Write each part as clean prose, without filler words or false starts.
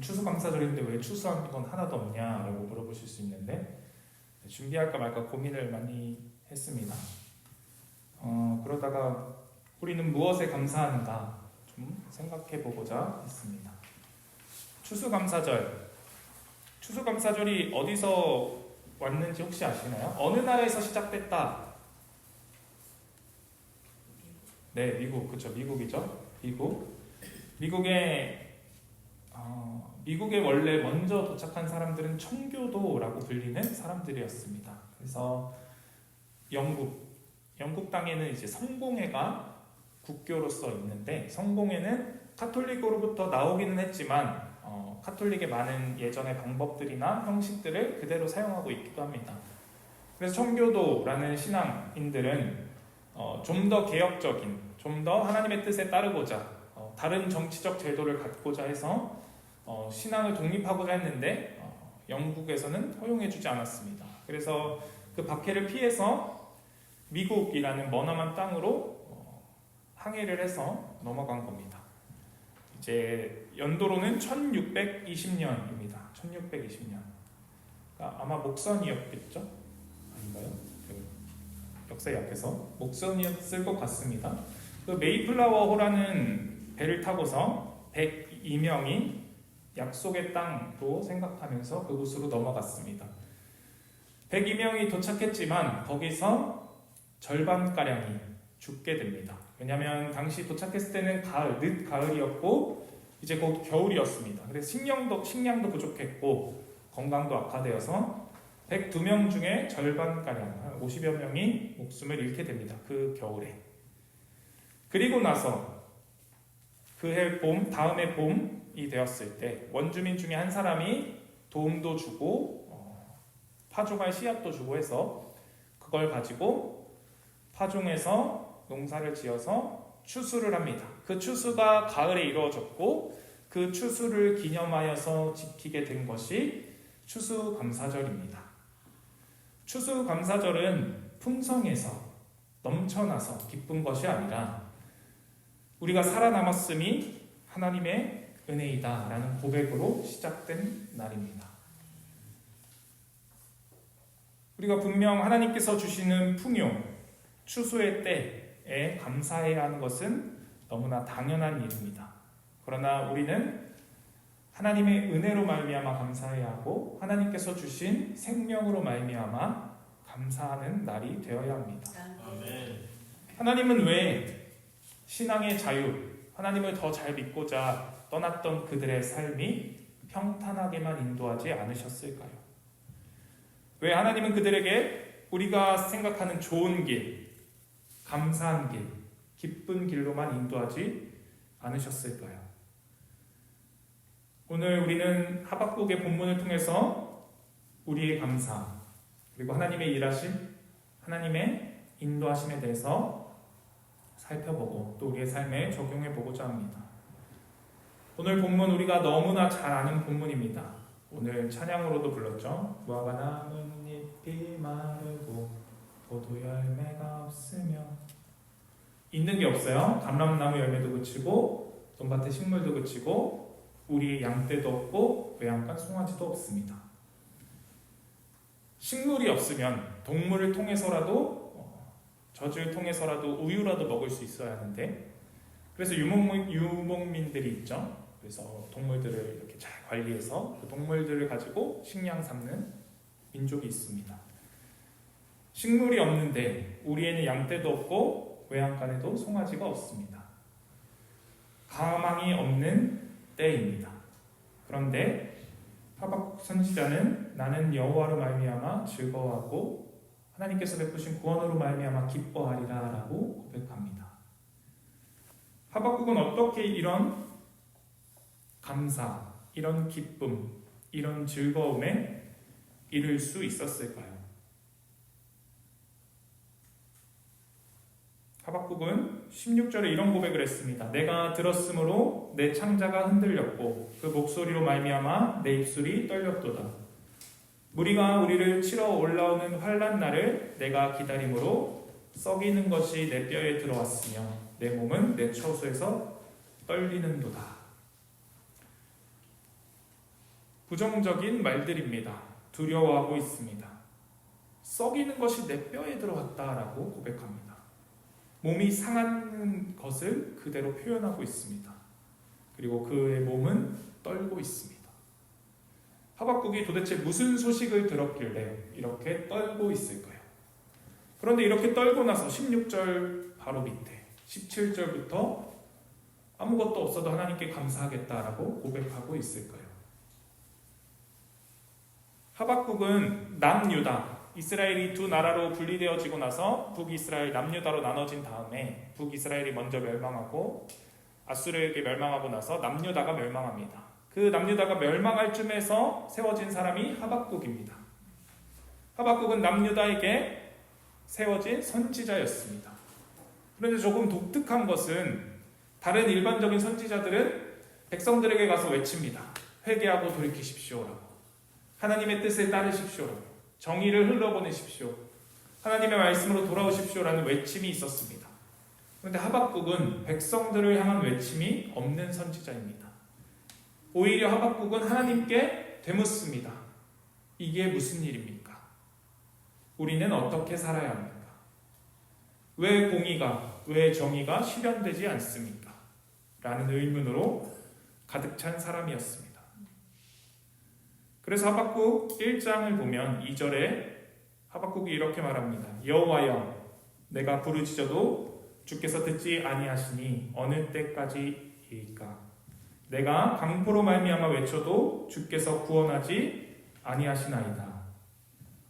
추수감사절인데 왜 추수한 건 하나도 없냐라고 물어보실 수 있는데 준비할까 말까 고민을 많이 했습니다. 그러다가 우리는 무엇에 감사하는가 좀 생각해 보고자 했습니다. 추수감사절이 어디서 왔는지 혹시 아시나요? 어느 나라에서 시작됐다? 네, 미국. 그쵸, 미국이죠. 미국에 원래 먼저 도착한 사람들은 청교도라고 불리는 사람들이었습니다. 그래서 영국 땅에는 이제 성공회가 국교로서 있는데, 성공회는 카톨릭으로부터 나오기는 했지만 카톨릭의 많은 예전의 방법들이나 형식들을 그대로 사용하고 있기도 합니다. 그래서 청교도라는 신앙인들은 좀 더 개혁적인, 좀 더 하나님의 뜻에 따르고자 다른 정치적 제도를 갖고자 해서 신앙을 독립하고자 했는데 영국에서는 허용해주지 않았습니다. 그래서 그 박해를 피해서 미국이라는 머나먼 땅으로 항해를 해서 넘어간 겁니다. 이제 연도로는 1620년입니다. 1620년. 그러니까 아마 목선이었겠죠? 아닌가요? 역사에 약해서 목선이었을 것 같습니다. 그 메이플라워호라는 배를 타고서 102명이 약속의 땅으로 생각하면서 그곳으로 넘어갔습니다. 102명이 도착했지만 거기서 절반가량이 죽게 됩니다. 왜냐하면 당시 도착했을 때는 늦 가을이었고 이제 곧 겨울이었습니다. 그래서 식량도 부족했고 건강도 악화되어서 102명 중에 절반가량, 한 50여 명이 목숨을 잃게 됩니다. 그 겨울에. 그리고 나서 그해 봄, 다음해 봄이 되었을 때 원주민 중에 한 사람이 도움도 주고 파종할 씨앗도 주고 해서 그걸 가지고 파종해서 농사를 지어서 추수를 합니다. 그 추수가 가을에 이루어졌고 그 추수를 기념하여서 지키게 된 것이 추수감사절입니다. 추수감사절은 풍성해서 넘쳐나서 기쁜 것이 아니라 우리가 살아남았음이 하나님의 은혜이다 라는 고백으로 시작된 날입니다. 우리가 분명 하나님께서 주시는 풍요, 추수의 때에 감사해야 하는 것은 너무나 당연한 일입니다. 그러나 우리는 하나님의 은혜로 말미암아 감사해야 하고 하나님께서 주신 생명으로 말미암아 감사하는 날이 되어야 합니다. 아멘. 하나님은 왜 신앙의 자유, 하나님을 더 잘 믿고자 떠났던 그들의 삶이 평탄하게만 인도하지 않으셨을까요? 왜 하나님은 그들에게 우리가 생각하는 좋은 길, 감사한 길, 기쁜 길로만 인도하지 않으셨을까요? 오늘 우리는 하박국의 본문을 통해서 우리의 감사, 그리고 하나님의 일하심, 하나님의 인도하심에 대해서 살펴보고 또 우리의 삶에 적용해 보고자 합니다. 오늘 본문 우리가 너무나 잘 아는 본문입니다. 오늘 찬양으로도 불렀죠. 무화과 나뭇잎이 마르고 포도 열매가 없으며 있는 게 없어요. 감람나무 열매도 그치고 돈밭의 식물도 그치고 우리의 양떼도 없고 외양간 송아지도 없습니다. 식물이 없으면 동물을 통해서라도 젖을 통해서라도 우유라도 먹을 수 있어야 하는데 그래서 유목민들이 있죠. 그래서 동물들을 이렇게 잘 관리해서 그 동물들을 가지고 식량 삼는 민족이 있습니다. 식물이 없는데 우리에는 양떼도 없고 외양간에도 송아지가 없습니다. 가망이 없는 때입니다. 그런데 하박국 선지자는 나는 여호와로 말미암아 즐거워하고 하나님께서 베푸신 구원으로 말미암아 기뻐하리라 라고 고백합니다. 하박국은 어떻게 이런 감사, 이런 기쁨, 이런 즐거움에 이를 수 있었을까요? 하박국은 16절에 이런 고백을 했습니다. 내가 들었으므로 내 창자가 흔들렸고 그 목소리로 말미암아 내 입술이 떨렸도다. 무리가 우리를 치러 올라오는 환난 날을 내가 기다림으로 썩이는 것이 내 뼈에 들어왔으며 내 몸은 내 처소에서 떨리는도다. 부정적인 말들입니다. 두려워하고 있습니다. 썩이는 것이 내 뼈에 들어왔다라고 고백합니다. 몸이 상하는 것을 그대로 표현하고 있습니다. 그리고 그의 몸은 떨고 있습니다. 하박국이 도대체 무슨 소식을 들었길래 이렇게 떨고 있을까요? 그런데 이렇게 떨고 나서 16절 바로 밑에 17절부터 아무것도 없어도 하나님께 감사하겠다라고 고백하고 있을까요? 하박국은 남유다, 이스라엘이 두 나라로 분리되어지고 나서 북이스라엘, 남유다로 나눠진 다음에 북이스라엘이 먼저 멸망하고 아수르에게 멸망하고 나서 남유다가 멸망합니다. 그 남유다가 멸망할 쯤에서 세워진 사람이 하박국입니다. 하박국은 남유다에게 세워진 선지자였습니다. 그런데 조금 독특한 것은 다른 일반적인 선지자들은 백성들에게 가서 외칩니다. 회개하고 돌이키십시오라고. 하나님의 뜻을 따르십시오라고. 정의를 흘러보내십시오. 하나님의 말씀으로 돌아오십시오라는 외침이 있었습니다. 그런데 하박국은 백성들을 향한 외침이 없는 선지자입니다. 오히려 하박국은 하나님께 되묻습니다. 이게 무슨 일입니까? 우리는 어떻게 살아야 합니까? 왜 공의가, 왜 정의가 실현되지 않습니까? 라는 의문으로 가득 찬 사람이었습니다. 그래서 하박국 1장을 보면 2절에 하박국이 이렇게 말합니다. 여호와여, 내가 부르짖어도 주께서 듣지 아니하시니 어느 때까지이까? 내가 강포로 말미암아 외쳐도 주께서 구원하지 아니하시나이다.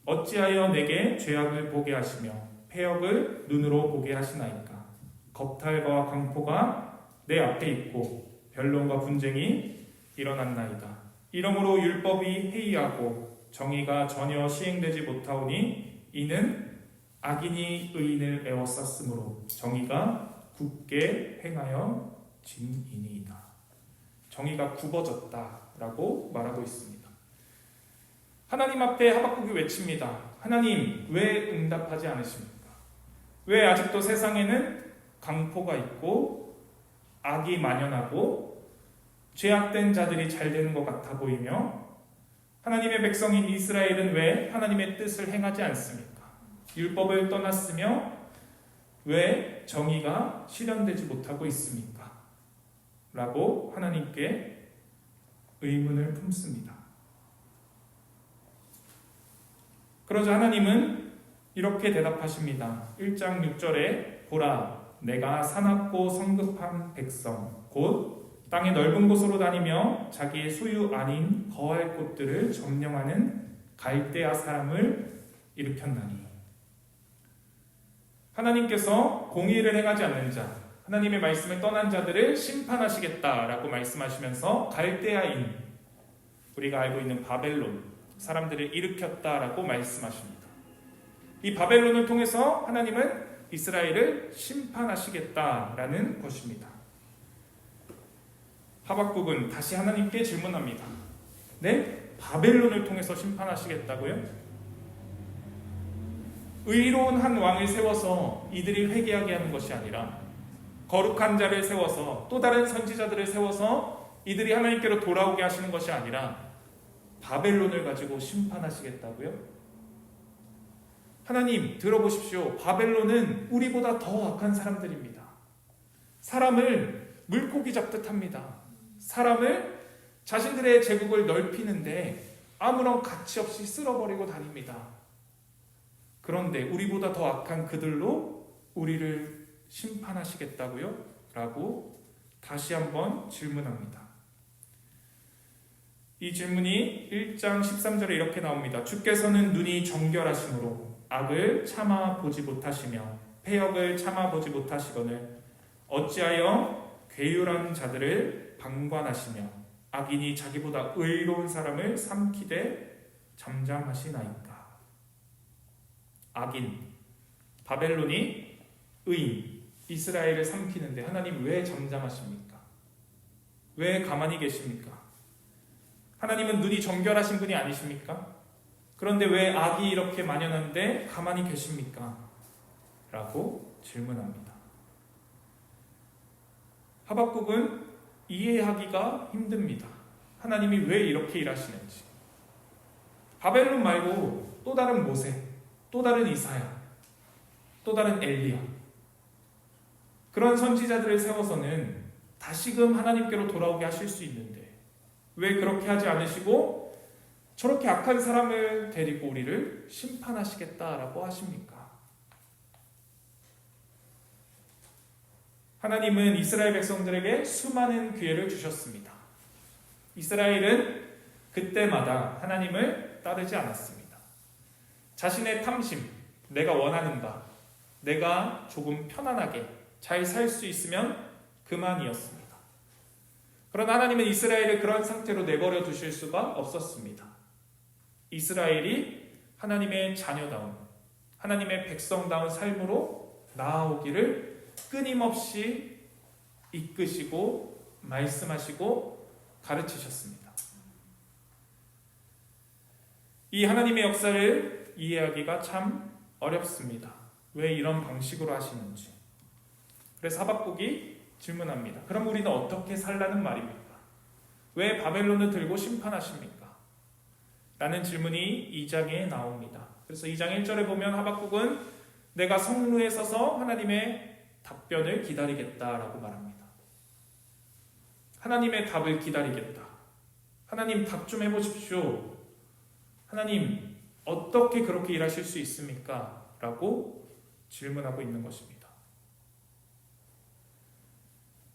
어찌하여 내게 죄악을 보게 하시며 패역을 눈으로 보게 하시나이까? 겁탈과 강포가 내 앞에 있고 변론과 분쟁이 일어났나이다. 이러므로 율법이 해이하고 정의가 전혀 시행되지 못하오니 이는 악인이 의인을 에워쌌으므로 정의가 굳게 행하여 진이니이다. 정의가 굽어졌다라고 말하고 있습니다. 하나님 앞에 하박국이 외칩니다. 하나님, 왜 응답하지 않으십니까? 왜 아직도 세상에는 강포가 있고 악이 만연하고 죄악된 자들이 잘 되는 것 같아 보이며 하나님의 백성인 이스라엘은 왜 하나님의 뜻을 행하지 않습니까? 율법을 떠났으며 왜 정의가 실현되지 못하고 있습니까? 라고 하나님께 의문을 품습니다. 그러자 하나님은 이렇게 대답하십니다. 1장 6절에 보라, 내가 사납고 성급한 백성 곧 땅의 넓은 곳으로 다니며 자기의 소유 아닌 거할 곳들을 점령하는 갈대아 사람을 일으켰나니. 하나님께서 공의를 행하지 않는 자, 하나님의 말씀을 떠난 자들을 심판하시겠다라고 말씀하시면서 갈대아인, 우리가 알고 있는 바벨론 사람들을 일으켰다라고 말씀하십니다. 이 바벨론을 통해서 하나님은 이스라엘을 심판하시겠다라는 것입니다. 하박국은 다시 하나님께 질문합니다. 네? 바벨론을 통해서 심판하시겠다고요? 의로운 한 왕을 세워서 이들이 회개하게 하는 것이 아니라 거룩한 자를 세워서 또 다른 선지자들을 세워서 이들이 하나님께로 돌아오게 하시는 것이 아니라 바벨론을 가지고 심판하시겠다고요? 하나님 들어보십시오. 바벨론은 우리보다 더 악한 사람들입니다. 사람을 물고기 잡듯 합니다. 사람을 자신들의 제국을 넓히는데 아무런 가치 없이 쓸어버리고 다닙니다. 그런데 우리보다 더 악한 그들로 우리를 심판하시겠다고요? 라고 다시 한번 질문합니다. 이 질문이 1장 13절에 이렇게 나옵니다. 주께서는 눈이 정결하심으로 악을 참아 보지 못하시며 패역을 참아 보지 못하시거늘 어찌하여 괴율한 자들을 방관하시며 악인이 자기보다 의로운 사람을 삼키되 잠잠하시나이까. 악인, 바벨론이 의인, 이스라엘을 삼키는데 하나님 왜 잠잠하십니까? 왜 가만히 계십니까? 하나님은 눈이 정결하신 분이 아니십니까? 그런데 왜 악이 이렇게 만연한데 가만히 계십니까? 라고 질문합니다. 하박국은 이해하기가 힘듭니다. 하나님이 왜 이렇게 일하시는지. 바벨론 말고 또 다른 모세, 또 다른 이사야, 또 다른 엘리야, 그런 선지자들을 세워서는 다시금 하나님께로 돌아오게 하실 수 있는데 왜 그렇게 하지 않으시고 저렇게 악한 사람을 데리고 우리를 심판하시겠다라고 하십니까? 하나님은 이스라엘 백성들에게 수많은 기회를 주셨습니다. 이스라엘은 그때마다 하나님을 따르지 않았습니다. 자신의 탐심, 내가 원하는 바, 내가 조금 편안하게 잘 살 수 있으면 그만이었습니다. 그러나 하나님은 이스라엘을 그런 상태로 내버려 두실 수가 없었습니다. 이스라엘이 하나님의 자녀다운, 하나님의 백성다운 삶으로 나아오기를 끊임없이 이끄시고 말씀하시고 가르치셨습니다. 이 하나님의 역사를 이해하기가 참 어렵습니다. 왜 이런 방식으로 하시는지. 그래서 하박국이 질문합니다. 그럼 우리는 어떻게 살라는 말입니까? 왜 바벨론을 들고 심판하십니까? 라는 질문이 2장에 나옵니다. 그래서 2장 1절에 보면 하박국은 내가 성루에 서서 하나님의 답변을 기다리겠다라고 말합니다. 하나님의 답을 기다리겠다. 하나님 답 좀 해보십시오. 하나님 어떻게 그렇게 일하실 수 있습니까? 라고 질문하고 있는 것입니다.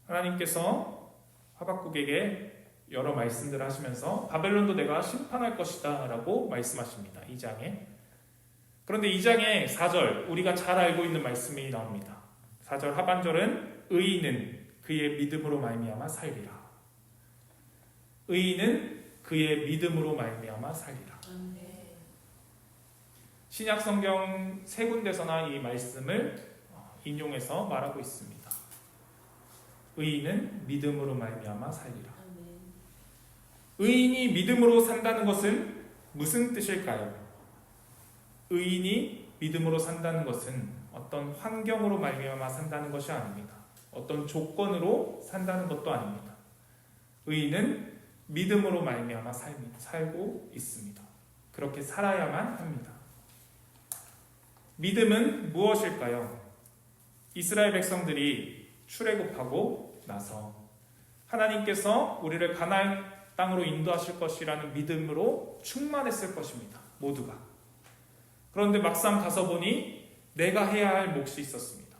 하나님께서 하박국에게 여러 말씀들을 하시면서 바벨론도 내가 심판할 것이다 라고 말씀하십니다. 2장에. 그런데 2장의 4절 우리가 잘 알고 있는 말씀이 나옵니다. 4절 하반절은 의인은 그의 믿음으로 말미암아 살리라. 의인은 그의 믿음으로 말미암아 살리라. 신약 성경 세 군데서나 이 말씀을 인용해서 말하고 있습니다. 의인은 믿음으로 말미암아 살리라. 의인이 믿음으로 산다는 것은 무슨 뜻일까요? 의인이 믿음으로 산다는 것은 어떤 환경으로 말미암아 산다는 것이 아닙니다. 어떤 조건으로 산다는 것도 아닙니다. 의인은 믿음으로 말미암아 살고 있습니다. 그렇게 살아야만 합니다. 믿음은 무엇일까요? 이스라엘 백성들이 출애굽하고 나서 하나님께서 우리를 가나안 땅으로 인도하실 것이라는 믿음으로 충만했을 것입니다. 모두가. 그런데 막상 가서 보니 내가 해야 할 몫이 있었습니다.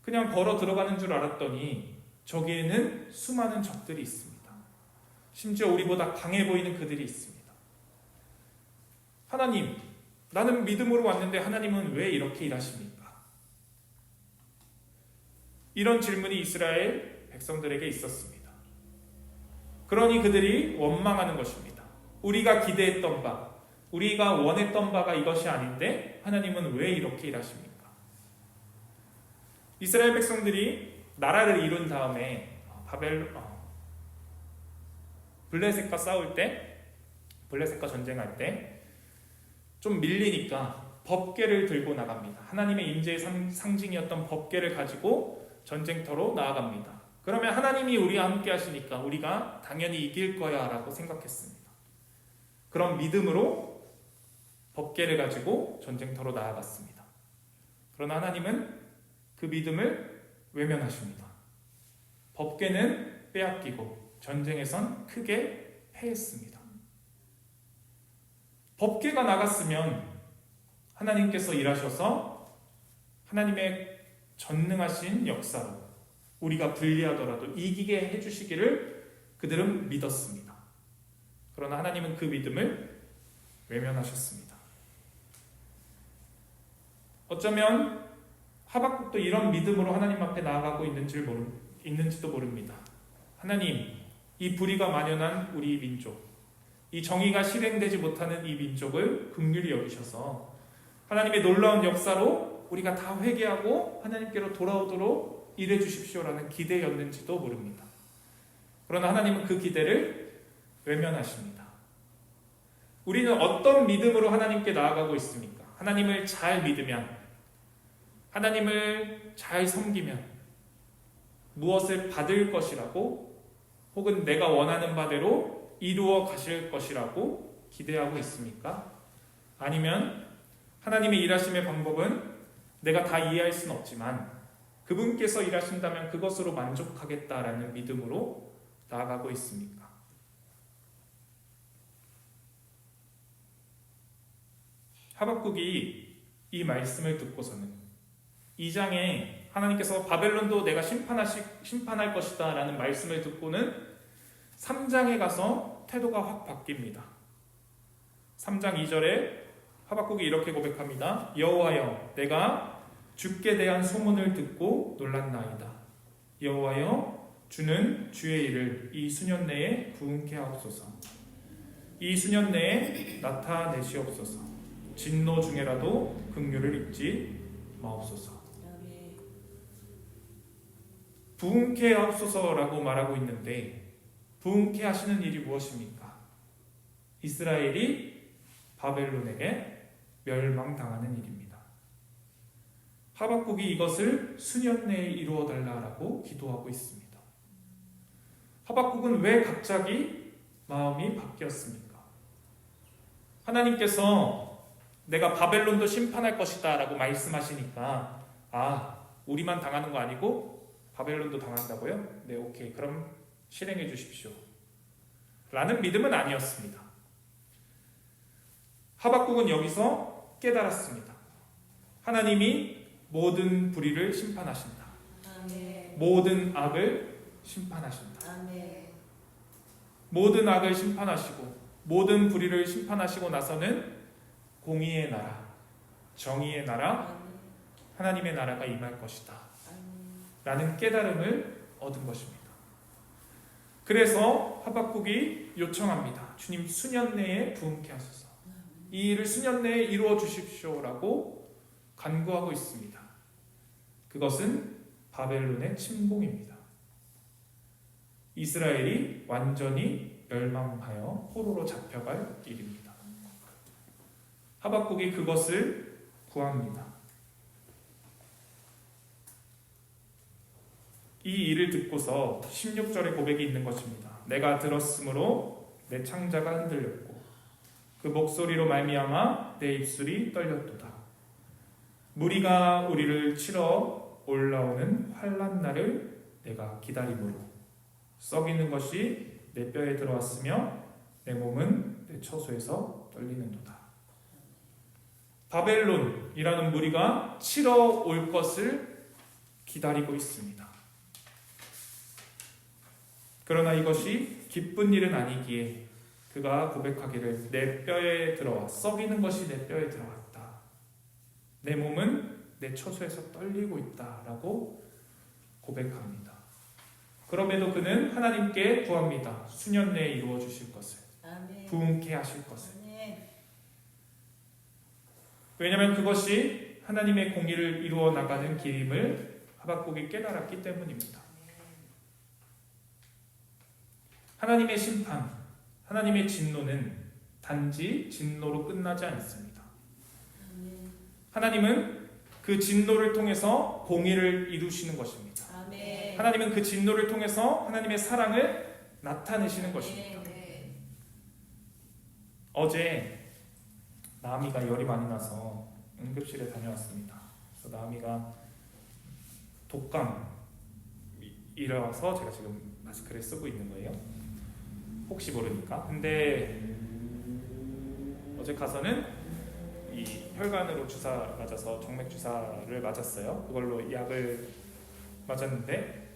그냥 걸어 들어가는 줄 알았더니 저기에는 수많은 적들이 있습니다. 심지어 우리보다 강해 보이는 그들이 있습니다. 하나님, 나는 믿음으로 왔는데 하나님은 왜 이렇게 일하십니까? 이런 질문이 이스라엘 백성들에게 있었습니다. 그러니 그들이 원망하는 것입니다. 우리가 기대했던 바, 우리가 원했던 바가 이것이 아닌데 하나님은 왜 이렇게 일하십니까? 이스라엘 백성들이 나라를 이룬 다음에 블레셋과 싸울 때, 블레셋과 전쟁할 때 좀 밀리니까 법궤를 들고 나갑니다. 하나님의 임재의 상징이었던 법궤를 가지고 전쟁터로 나아갑니다. 그러면 하나님이 우리와 함께 하시니까 우리가 당연히 이길 거야 라고 생각했습니다. 그런 믿음으로 법궤를 가지고 전쟁터로 나아갔습니다. 그러나 하나님은 그 믿음을 외면하십니다. 법궤는 빼앗기고 전쟁에선 크게 패했습니다. 법궤가 나갔으면 하나님께서 일하셔서 하나님의 전능하신 역사로 우리가 불리하더라도 이기게 해주시기를 그들은 믿었습니다. 그러나 하나님은 그 믿음을 외면하셨습니다. 어쩌면 하박국도 이런 믿음으로 하나님 앞에 나아가고 있는지도 모릅니다. 하나님, 이 불의가 만연한 우리 민족, 이 정의가 실행되지 못하는 이 민족을 긍휼히 여기셔서 하나님의 놀라운 역사로 우리가 다 회개하고 하나님께로 돌아오도록 일해 주십시오라는 기대였는지도 모릅니다. 그러나 하나님은 그 기대를 외면하십니다. 우리는 어떤 믿음으로 하나님께 나아가고 있습니까? 하나님을 잘 믿으면, 하나님을 잘 섬기면 무엇을 받을 것이라고 혹은 내가 원하는 바대로 이루어 가실 것이라고 기대하고 있습니까? 아니면 하나님의 일하심의 방법은 내가 다 이해할 수는 없지만 그분께서 일하신다면 그것으로 만족하겠다라는 믿음으로 나아가고 있습니까? 하박국이 이 말씀을 듣고서는 2장에 하나님께서 바벨론도 내가 심판할 것이다 라는 말씀을 듣고는 3장에 가서 태도가 확 바뀝니다. 3장 2절에 하박국이 이렇게 고백합니다. 여호와여, 내가 주께 대한 소문을 듣고 놀랐나이다. 여호와여, 주는 주의 일을 이 수년 내에 부응케 하옵소서. 이 수년 내에 나타내시옵소서. 진노 중에라도 긍휼을 잊지 마옵소서. 부응케 하옵소서라고 말하고 있는데 부응케 하시는 일이 무엇입니까? 이스라엘이 바벨론에게 멸망당하는 일입니다. 하박국이 이것을 수년 내에 이루어달라고 기도하고 있습니다. 하박국은 왜 갑자기 마음이 바뀌었습니까? 하나님께서 내가 바벨론도 심판할 것이다 라고 말씀하시니까 우리만 당하는 거 아니고 바벨론도 당한다고요? 네, 오케이. 그럼 실행해 주십시오. 라는 믿음은 아니었습니다. 하박국은 여기서 깨달았습니다. 하나님이 모든 불의를 심판하신다. 아멘. 모든 악을 심판하신다. 아멘. 모든 악을 심판하시고 모든 불의를 심판하시고 나서는 공의의 나라, 정의의 나라, 아멘. 하나님의 나라가 임할 것이다. 아멘. 라는 깨달음을 얻은 것입니다. 그래서 하박국이 요청합니다. 주님, 수년 내에 부응케 하소서. 이 일을 수년 내에 이루어 주십시오라고 간구하고 있습니다. 그것은 바벨론의 침공입니다. 이스라엘이 완전히 멸망하여 포로로 잡혀갈 일입니다. 하박국이 그것을 구합니다. 이 일을 듣고서 16절의 고백이 있는 것입니다. 내가 들었으므로 내 창자가 흔들렸고 그 목소리로 말미암아 내 입술이 떨렸도다. 무리가 우리를 치러 올라오는 환난 날을 내가 기다림으로 썩이는 것이 내 뼈에 들어왔으며 내 몸은 내 처소에서 떨리는도다. 바벨론이라는 무리가 치러 올 것을 기다리고 있습니다. 그러나 이것이 기쁜 일은 아니기에 그가 고백하기를 내 뼈에 들어와 썩이는 것이 내 뼈에 들어왔다. 내 몸은 내 처소에서 떨리고 있다 라고 고백합니다. 그럼에도 그는 하나님께 구합니다. 수년 내에 이루어 주실 것을, 아멘. 부응케 하실 것을. 아멘. 왜냐하면 그것이 하나님의 공의를 이루어 나가는 길임을 하박국이 깨달았기 때문입니다. 하나님의 심판, 하나님의 진노는 단지 진노로 끝나지 않습니다. 아멘. 하나님은 그 진노를 통해서 공의를 이루시는 것입니다. 아멘. 하나님은 그 진노를 통해서 하나님의 사랑을 나타내시는 것입니다. 아멘. 어제 나미가 열이 많이 나서 응급실에 다녀왔습니다. 그래서 나미가 독감이라서 제가 지금 마스크를 쓰고 있는 거예요. 혹시 모르니까. 근데 어제 가서는 이 혈관으로 주사 맞아서 정맥 주사를 맞았어요. 그걸로 약을 맞았는데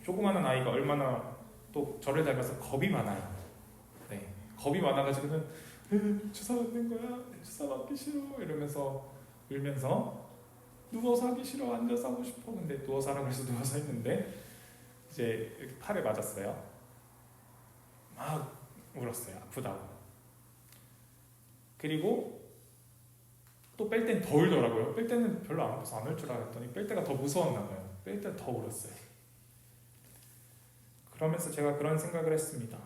조그마한 아이가 얼마나 또 저를 닮아서 겁이 많아요. 네, 겁이 많아가지고는 주사 맞는 거야, 주사 맞기 싫어 이러면서 울면서 누워서 하기 싫어, 앉아서 하고 싶어. 근데 누워서 하라고 해서 누워서 했는데 이제 이렇게 팔에 맞았어요. 막 울었어요. 아프다고. 그리고 또 뺄 땐 더 울더라고요. 뺄 때는 별로 안 아파서 안 울 줄 알았더니 뺄 때가 더 무서웠나 봐요. 뺄 때 더 울었어요. 그러면서 제가 그런 생각을 했습니다.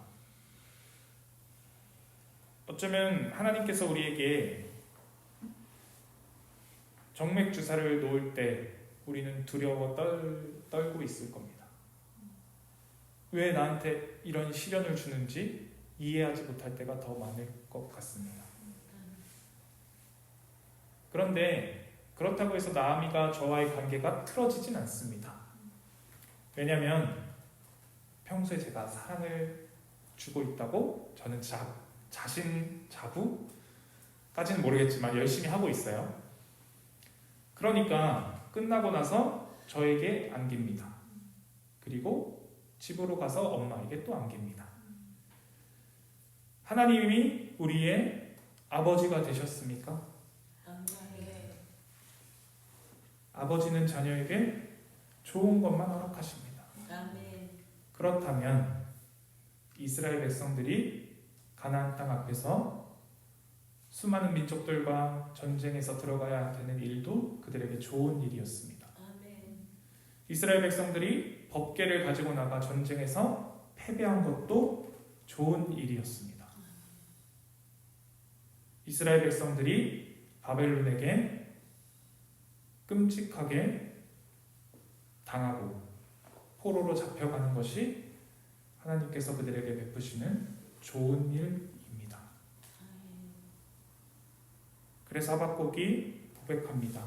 어쩌면 하나님께서 우리에게 정맥 주사를 놓을 때 우리는 두려워 떨고 있을 겁니다. 왜 나한테 이런 시련을 주는지 이해하지 못할 때가 더 많을 것 같습니다. 그런데 그렇다고 해서 나아미가 저와의 관계가 틀어지진 않습니다. 왜냐하면 평소에 제가 사랑을 주고 있다고 저는 자부까지는 모르겠지만 열심히 하고 있어요. 그러니까 끝나고 나서 저에게 안깁니다. 그리고 집으로 가서 엄마에게 또 안깁니다. 하나님이 우리의 아버지가 되셨습니까? 아멘. 아버지는 자녀에게 좋은 것만 허락하십니다. 아멘. 그렇다면 이스라엘 백성들이 가나안 땅 앞에서 수많은 민족들과 전쟁에서 들어가야 되는 일도 그들에게 좋은 일이었습니다. 아멘. 이스라엘 백성들이 법궤를 가지고 나가 전쟁에서 패배한 것도 좋은 일이었습니다. 이스라엘 백성들이 바벨론에게 끔찍하게 당하고 포로로 잡혀가는 것이 하나님께서 그들에게 베푸시는 좋은 일입니다. 그래서 하박국이 고백합니다.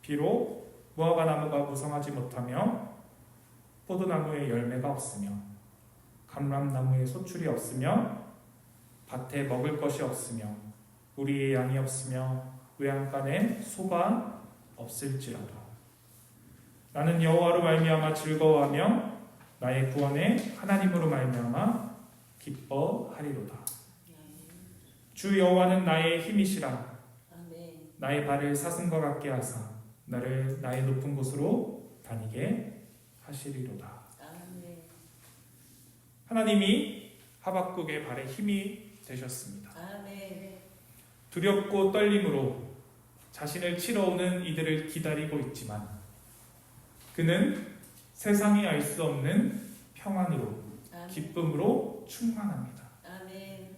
비록 무화과 나무가 무성하지 못하며 포도나무에 열매가 없으며 감람나무에 소출이 없으며 밭에 먹을 것이 없으며 우리의 양이 없으며 외양간에 소가 없을지라도 나는 여호와로 말미암아 즐거워하며 나의 구원의 하나님으로 말미암아 기뻐하리로다. 주 여호와는 나의 힘이시라. 아멘. 나의 발을 사슴과 같게 하사 나를 나의 높은 곳으로 다니게 하시리로다. 아멘. 하나님이 하박국의 발에 힘이 되셨습니다. 아멘. 두렵고 떨림으로 자신을 치러 오는 이들을 기다리고 있지만 그는 세상이 알 수 없는 평안으로 기쁨으로 충만합니다. 아멘.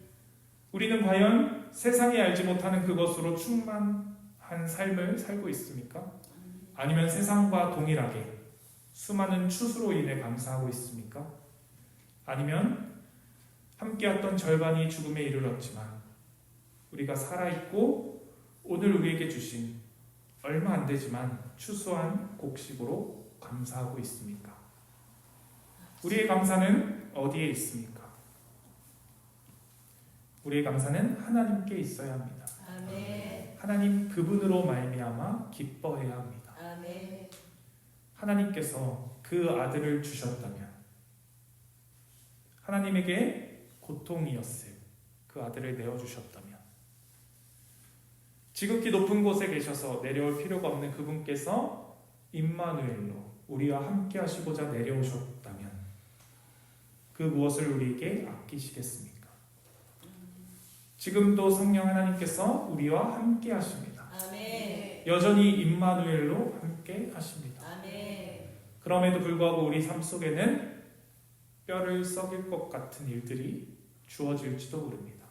우리는 과연 세상이 알지 못하는 그것으로 충만한 삶을 살고 있습니까? 아니면 세상과 동일하게 수많은 추수로 인해 감사하고 있습니까? 아니면 함께했던 절반이 죽음에 이르렀지만 우리가 살아있고 오늘 우리에게 주신 얼마 안 되지만 추수한 곡식으로 감사하고 있습니까? 우리의 감사는 어디에 있습니까? 우리의 감사는 하나님께 있어야 합니다. 아멘. 하나님 그분으로 말미암아 기뻐해야 합니다. 아멘. 하나님께서 그 아들을 주셨다면 하나님에게 고통이었을 그 아들을 내어주셨다면 지극히 높은 곳에 계셔서 내려올 필요가 없는 그분께서 임마누엘로 우리와 함께 하시고자 내려오셨다면 그 무엇을 우리에게 아끼시겠습니까? 지금도 성령 하나님께서 우리와 함께 하십니다. 아멘. 여전히 임마누엘로 함께 하십니다. 아멘. 그럼에도 불구하고 우리 삶 속에는 뼈를 썩일 것 같은 일들이 주어질지도 모릅니다.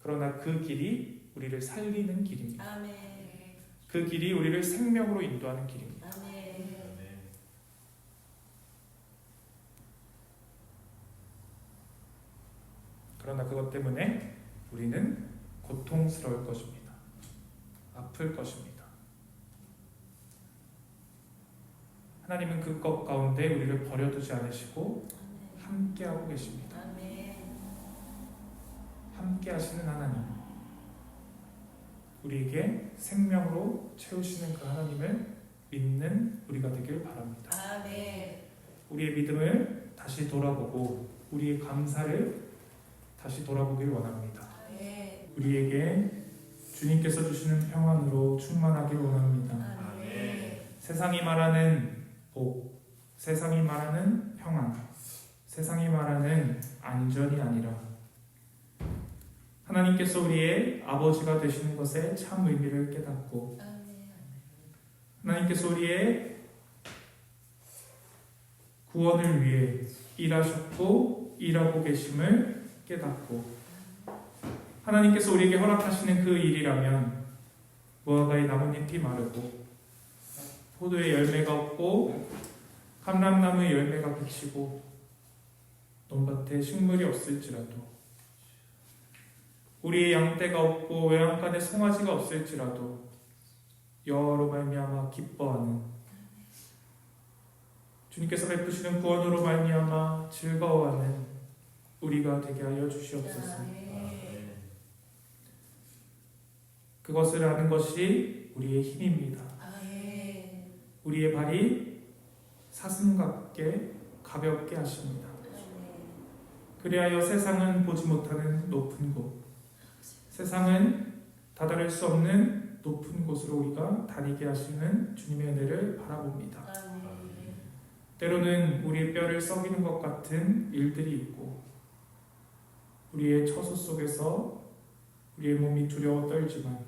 그러나 그 길이 우리를 살리는 길입니다. 아멘. 그 길이 우리를 생명으로 인도하는 길입니다. 아멘. 그러나 그것 때문에 우리는 고통스러울 것입니다. 아플 것입니다. 하나님은 그것 가운데 우리를 버려두지 않으시고 함께하고 계십니다. 아멘. 함께 하시는 하나님, 우리에게 생명으로 채우시는 그 하나님을 믿는 우리가 되길 바랍니다. 아멘. 우리의 믿음을 다시 돌아보고 우리의 감사를 다시 돌아보길 원합니다. 아멘. 우리에게 주님께서 주시는 평안으로 충만하길 원합니다. 아멘. 세상이 말하는 복, 세상이 말하는 평안, 세상이 말하는 안전이 아니라 하나님께서 우리의 아버지가 되시는 것의 참 의미를 깨닫고 하나님께서 우리의 구원을 위해 일하셨고 일하고 계심을 깨닫고 하나님께서 우리에게 허락하시는 그 일이라면 무화과의 나뭇잎이 마르고 포도의 열매가 없고 감람나무의 열매가 그치고 논밭에 식물이 없을지라도, 우리의 양떼가 없고 외양간에 송아지가 없을지라도 여호와로 말미암아 기뻐하는, 주님께서 베푸시는 구원으로 말미암아 즐거워하는 우리가 되게 하여 주시옵소서. 아멘. 그것을 아는 것이 우리의 힘입니다. 아멘. 우리의 발이 사슴 같게 가볍게 하십니다. 그리하여 세상은 보지 못하는 높은 곳, 세상은 다다를 수 없는 높은 곳으로 우리가 다니게 하시는 주님의 은혜를 바라봅니다. 아멘. 때로는 우리의 뼈를 썩이는 것 같은 일들이 있고, 우리의 처소 속에서 우리의 몸이 두려워 떨지만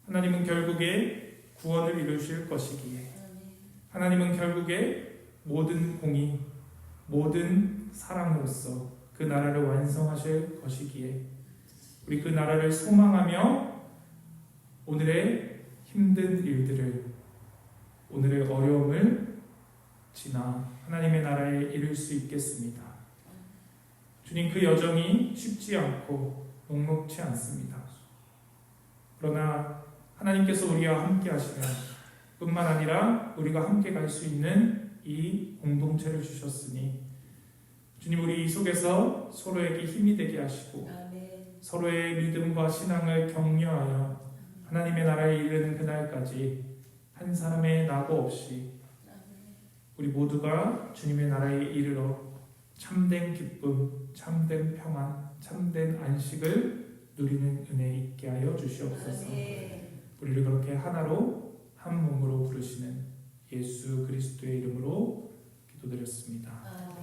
하나님은 결국에 구원을 이루실 것이기에, 하나님은 결국에 모든 공의, 모든 사랑으로서 그 나라를 완성하실 것이기에, 우리 그 나라를 소망하며 오늘의 힘든 일들을, 오늘의 어려움을 지나 하나님의 나라에 이룰 수 있겠습니다. 주님, 그 여정이 쉽지 않고 녹록치 않습니다. 그러나 하나님께서 우리와 함께 하시면 뿐만 아니라 우리가 함께 갈 수 있는 이 공동체를 주셨으니, 주님, 우리 이 속에서 서로에게 힘이 되게 하시고 아멘. 서로의 믿음과 신앙을 격려하여 하나님의 나라에 이르는 그날까지 한 사람의 낙오 없이 우리 모두가 주님의 나라에 이르러 참된 기쁨, 참된 평안, 참된 안식을 누리는 은혜 있게 하여 주시옵소서. 아멘. 우리를 그렇게 하나로 한 몸으로 부르시는 예수 그리스도의 이름으로 기도드렸습니다. 아멘.